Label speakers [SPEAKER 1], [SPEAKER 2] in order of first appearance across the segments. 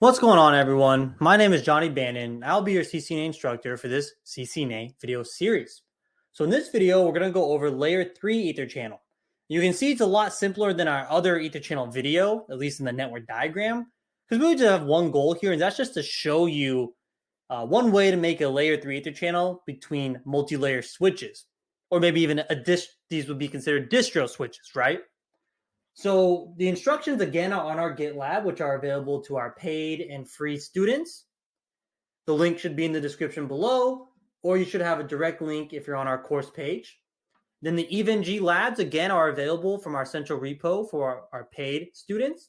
[SPEAKER 1] What's going on, everyone? My name is Johnny Bannon. I'll be your CCNA instructor for this CCNA video series. So in this video, we're going to go over layer 3 Etherchannel. You can see it's a lot simpler than our other Etherchannel video, at least in the network diagram, because we just have one goal here, and that's just to show you one way to make a layer 3 Etherchannel between multi-layer switches, or maybe even these would be considered distro switches, right? So the instructions, again, are on our GitLab, which are available to our paid and free students. The link should be in the description below, or you should have a direct link if you're on our course page. Then the EVNG labs, again, are available from our central repo for our paid students.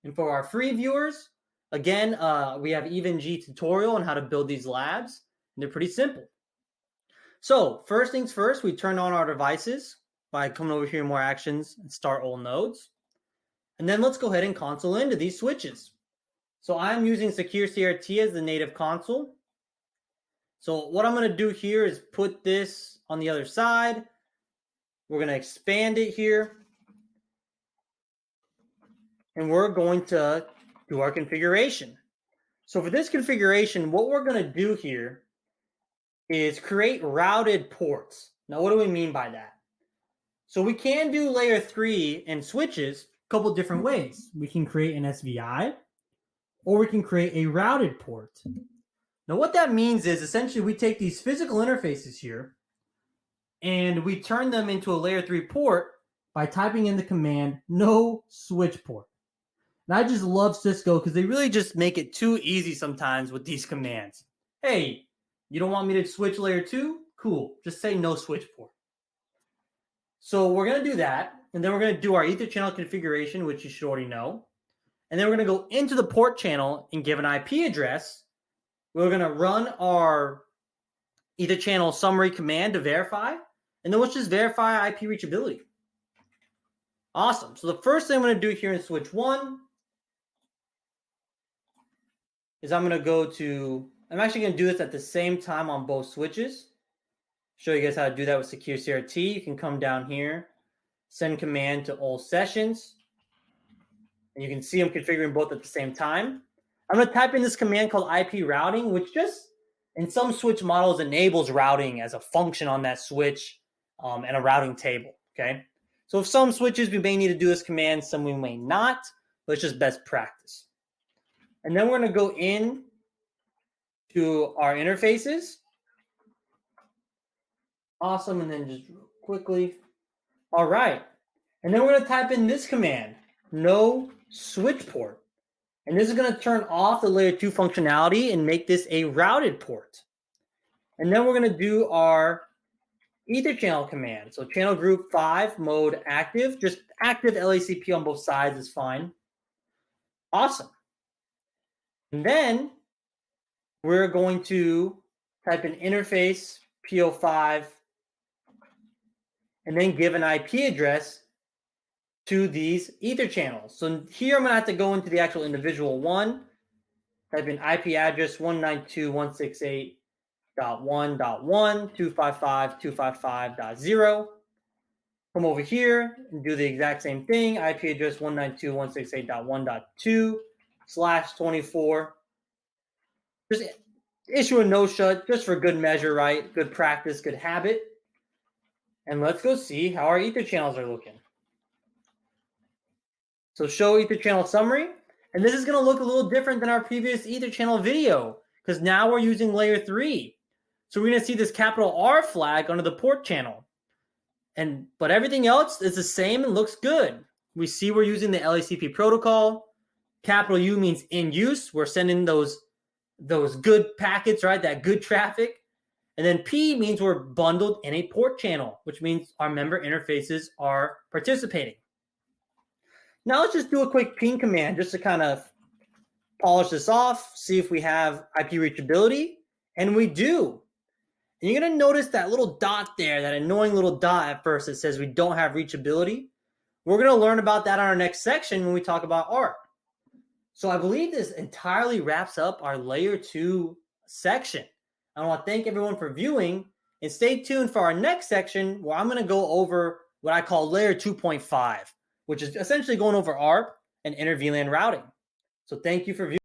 [SPEAKER 1] And for our free viewers, again, we have EVNG tutorial on how to build these labs. And they're pretty simple. So first things first, we turn on our devices by coming over here in more actions and start all nodes. And then let's go ahead and console into these switches. So I'm using Secure CRT as the native console. So what I'm going to do here is put this on the other side. We're going to expand it here. And we're going to do our configuration. So for this configuration, what we're going to do here is create routed ports. Now, what do we mean by that? So we can do layer 3 and switches a couple different ways. We can create an SVI, or we can create a routed port. Now what that means is essentially we take these physical interfaces here and we turn them into a layer 3 port by typing in the command no switch port. And I just love Cisco because they really just make it too easy sometimes with these commands. Hey, you don't want me to switch layer 2? Cool, just say no switch port. So we're going to do that, and then we're going to do our Etherchannel configuration, which you should already know. And then we're going to go into the port channel and give an IP address. We're going to run our Etherchannel summary command to verify, and then let's just verify IP reachability. Awesome. So the first thing I'm going to do here in switch 1 is I'm actually going to do this at the same time on both switches. Show you guys how to do that with Secure CRT. You can come down here, send command to all sessions, and you can see I'm configuring both at the same time. I'm going to type in this command called IP routing, which just in some switch models enables routing as a function on that switch and a routing table. Okay, so if some switches we may need to do this command, some we may not, but it's just best practice. And then we're going to go in to our interfaces. Awesome, and then just real quickly. All right, and then we're going to type in this command, no switch port. And this is going to turn off the layer 2 functionality and make this a routed port. And then we're going to do our Etherchannel command. So channel group 5, mode active, just active LACP on both sides is fine. Awesome. And then we're going to type in interface PO5 and then give an IP address to these Ether channels. So here I'm going to have to go into the actual individual one, type in IP address 192.168.1.1, 255.255.0. Come over here and do the exact same thing, IP address 192.168.1.2/24. Just issue a no-shut just for good measure, right? Good practice, good habit. And let's go see how our Ether channels are looking. So show Ether channel summary. And this is going to look a little different than our previous Ether channel video because now we're using layer 3. So we're going to see this capital R flag under the port channel. But everything else is the same and looks good. We see we're using the LACP protocol. Capital U means in use. We're sending those good packets, right? That good traffic. And then P means we're bundled in a port channel, which means our member interfaces are participating. Now let's just do a quick ping command just to kind of polish this off, see if we have IP reachability. And we do. And you're going to notice that little dot there, that annoying little dot at first that says we don't have reachability. We're going to learn about that on our next section when we talk about ARP. So I believe this entirely wraps up our layer 2 section. I want to thank everyone for viewing and stay tuned for our next section where I'm going to go over what I call layer 2.5, which is essentially going over ARP and inter VLAN routing. So thank you for viewing.